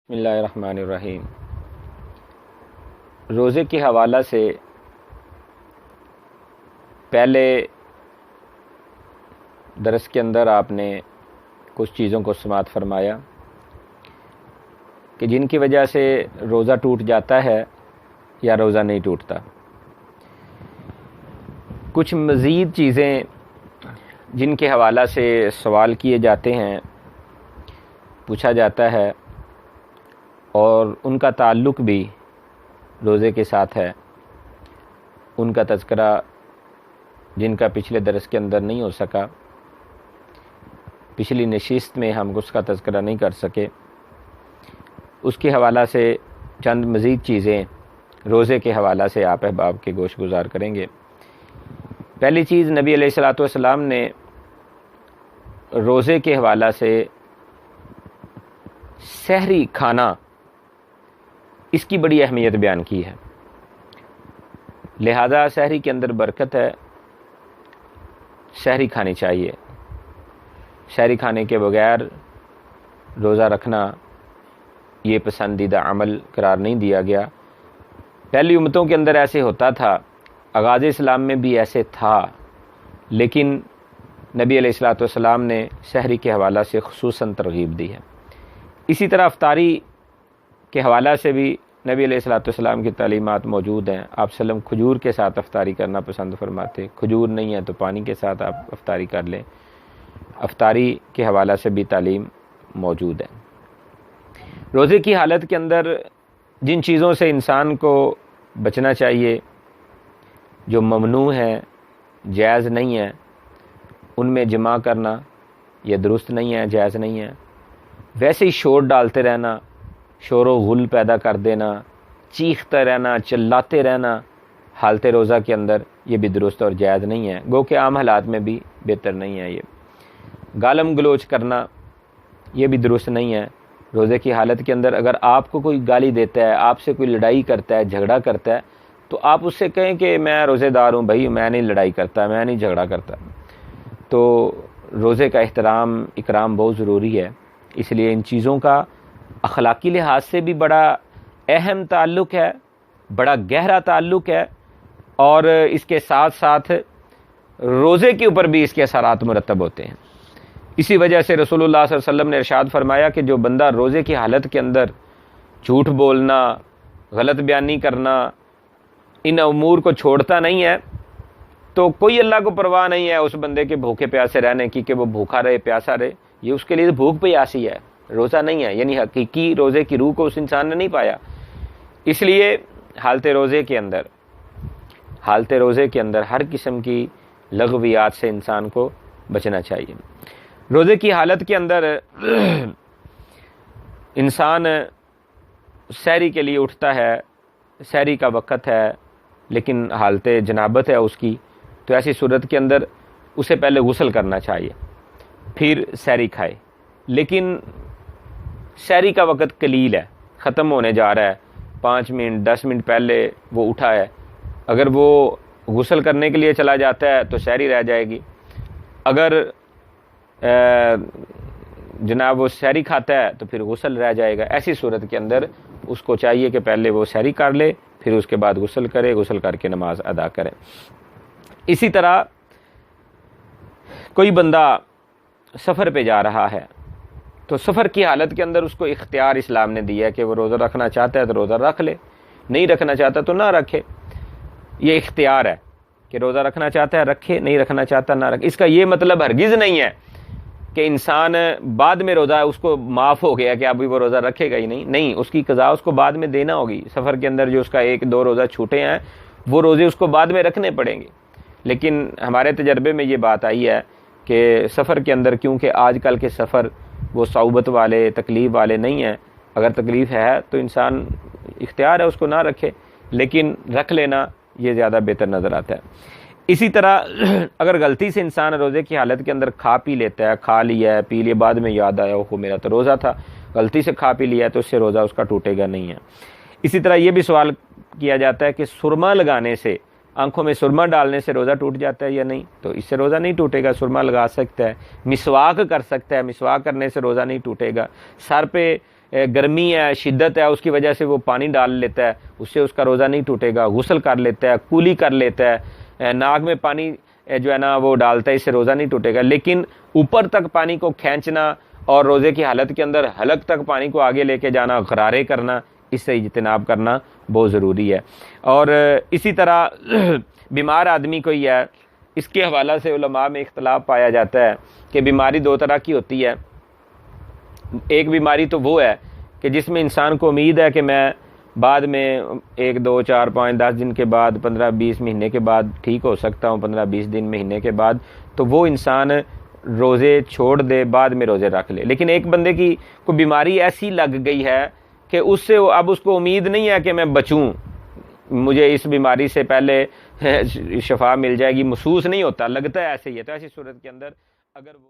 بسم اللہ الرحمن الرحیم۔ روزے کے حوالہ سے پہلے درس کے اندر آپ نے کچھ چیزوں کو سماعت فرمایا کہ جن کی وجہ سے روزہ ٹوٹ جاتا ہے یا روزہ نہیں ٹوٹتا۔ کچھ مزید چیزیں جن کے حوالہ سے سوال کیے جاتے ہیں، پوچھا جاتا ہے، اور ان کا تعلق بھی روزے کے ساتھ ہے، ان کا تذکرہ جن کا پچھلے درس کے اندر نہیں ہو سکا، پچھلی نشست میں ہم اس کا تذکرہ نہیں کر سکے، اس کے حوالہ سے چند مزید چیزیں روزے کے حوالہ سے آپ احباب کے گوش گزار کریں گے۔ پہلی چیز، نبی علیہ الصلوۃ والسلام نے روزے کے حوالہ سے سحری کھانا، اس کی بڑی اہمیت بیان کی ہے، لہذا سحری کے اندر برکت ہے، سحری کھانی چاہیے۔ سحری کھانے کے بغیر روزہ رکھنا یہ پسندیدہ عمل قرار نہیں دیا گیا۔ پہلی امتوں کے اندر ایسے ہوتا تھا، آغاز اسلام میں بھی ایسے تھا، لیکن نبی علیہ الصلوۃ والسلام نے سحری کے حوالہ سے خصوصاً ترغیب دی ہے۔ اسی طرح افطاری کے حوالہ سے بھی نبی علیہ الصلوۃ والسلام کی تعلیمات موجود ہیں۔ آپ وسلم کھجور کے ساتھ افطاری کرنا پسند فرماتے، کھجور نہیں ہے تو پانی کے ساتھ آپ افطاری کر لیں۔ افطاری کے حوالہ سے بھی تعلیم موجود ہے۔ روزے کی حالت کے اندر جن چیزوں سے انسان کو بچنا چاہیے، جو ممنوع ہے، جائز نہیں ہے، ان میں جمع کرنا یہ درست نہیں ہے، جائز نہیں ہے۔ ویسے ہی شور ڈالتے رہنا، شور و غل پیدا کر دینا، چیختا رہنا، چلاتے رہنا حالت روزہ کے اندر، یہ بھی درست اور جائز نہیں ہے، گو کہ عام حالات میں بھی بہتر نہیں ہے۔ یہ گالم گلوچ کرنا یہ بھی درست نہیں ہے۔ روزے کی حالت کے اندر اگر آپ کو کوئی گالی دیتا ہے، آپ سے کوئی لڑائی کرتا ہے، جھگڑا کرتا ہے، تو آپ اس سے کہیں کہ میں روزے دار ہوں بھائی، میں نہیں لڑائی کرتا، میں نہیں جھگڑا کرتا۔ تو روزے کا احترام، اکرام بہت ضروری ہے، اس لیے ان چیزوں کا اخلاقی لحاظ سے بھی بڑا اہم تعلق ہے، بڑا گہرا تعلق ہے، اور اس کے ساتھ ساتھ روزے کے اوپر بھی اس کے اثرات مرتب ہوتے ہیں۔ اسی وجہ سے رسول اللہ صلی اللہ علیہ وسلم نے ارشاد فرمایا کہ جو بندہ روزے کی حالت کے اندر جھوٹ بولنا، غلط بیانی کرنا، ان امور کو چھوڑتا نہیں ہے، تو کوئی اللہ کو پرواہ نہیں ہے اس بندے کے بھوکے پیاسے رہنے کی، کہ وہ بھوکا رہے، پیاسا رہے، یہ اس کے لیے بھوک پیاسی ہے، روزہ نہیں ہے، یعنی حقیقی روزے کی روح کو اس انسان نے نہیں پایا۔ اس لیے حالت روزے کے اندر ہر قسم کی لغویات سے انسان کو بچنا چاہیے۔ روزے کی حالت کے اندر انسان سحری کے لیے اٹھتا ہے، سحری کا وقت ہے، لیکن حالت جنابت ہے اس کی، تو ایسی صورت کے اندر اسے پہلے غسل کرنا چاہیے، پھر سحری کھائے۔ لیکن سحری کا وقت قلیل ہے، ختم ہونے جا رہا ہے، 5 منٹ 10 منٹ پہلے وہ اٹھا ہے، اگر وہ غسل کرنے کے لیے چلا جاتا ہے تو سحری رہ جائے گی۔ اگر جناب وہ سحری کھاتا ہے تو پھر غسل رہ جائے گا۔ ایسی صورت کے اندر اس کو چاہیے کہ پہلے وہ سحری کر لے، پھر اس کے بعد غسل کرے، غسل کر کے نماز ادا کرے۔ اسی طرح کوئی بندہ سفر پہ جا رہا ہے، تو سفر کی حالت کے اندر اس کو اختیار اسلام نے دیا ہے کہ وہ روزہ رکھنا چاہتا ہے تو روزہ رکھ لے، نہیں رکھنا چاہتا تو نہ رکھے۔ یہ اختیار ہے کہ روزہ رکھنا چاہتا ہے رکھے، نہیں رکھنا چاہتا نہ رکھے۔ اس کا یہ مطلب ہرگز نہیں ہے کہ انسان بعد میں روزہ اس کو معاف ہو گیا کہ ابھی وہ روزہ رکھے گا ہی نہیں، اس کی قضا اس کو بعد میں دینا ہوگی۔ سفر کے اندر جو اس کا 1-2 روزہ چھوٹے ہیں، وہ روزے اس کو بعد میں رکھنے پڑیں گے۔ لیکن ہمارے تجربے میں یہ بات آئی ہے کہ سفر کے اندر، کیونکہ آج کل کے سفر وہ صعوبت والے، تکلیف والے نہیں ہیں، اگر تکلیف ہے تو انسان اختیار ہے اس کو نہ رکھے، لیکن رکھ لینا یہ زیادہ بہتر نظر آتا ہے۔ اسی طرح اگر غلطی سے انسان روزے کی حالت کے اندر کھا پی لیتا ہے، کھا لیا ہے، پی لیا، بعد میں یاد آیا اوہ میرا تو روزہ تھا، غلطی سے کھا پی لیا ہے، تو اس سے روزہ اس کا ٹوٹے گا نہیں ہے۔ اسی طرح یہ بھی سوال کیا جاتا ہے کہ سرما لگانے سے، آنکھوں میں سرما ڈالنے سے روزہ ٹوٹ جاتا ہے یا نہیں؟ تو اس سے روزہ نہیں ٹوٹے گا، سرما لگا سکتا ہے، مسواک کر سکتا ہے، مسواک کرنے سے روزہ نہیں ٹوٹے گا، سر پہ گرمی ہے، شدت ہے، اس کی وجہ سے وہ پانی ڈال لیتا ہے، اس سے اس کا روزہ نہیں ٹوٹے گا. غسل کر لیتا ہے، کولی کر لیتا ہے، ناک میں پانی جو ہے نا وہ ڈالتا ہے، اس سے روزہ نہیں ٹوٹے گا. لیکن اوپر تک پانی کو کھینچنا اور روزے کی حالت کے اندر حلق تک پانی کو آگے لے کے جانا، غرارے کرنا، اس سے اجتناب کرنا بہت ضروری ہے. اور اسی طرح بیمار آدمی کو ہی ہے، اس کے حوالہ سے علماء میں اختلاف پایا جاتا ہے کہ بیماری دو طرح کی ہوتی ہے. ایک بیماری تو وہ ہے کہ جس میں انسان کو امید ہے کہ میں بعد میں 1 2 4 5 10 دن کے بعد 15 20 مہینے کے بعد ٹھیک ہو سکتا ہوں، 15 20 دن مہینے کے بعد، تو وہ انسان روزے چھوڑ دے، بعد میں روزے رکھ لے. لیکن ایک بندے کی کوئی بیماری ایسی لگ گئی ہے کہ اس سے اب اس کو امید نہیں ہے کہ میں بچوں، مجھے اس بیماری سے پہلے شفا مل جائے گی، محسوس نہیں ہوتا، لگتا ہے ایسے ہی ہے. تو ایسی صورت کے اندر اگر وہ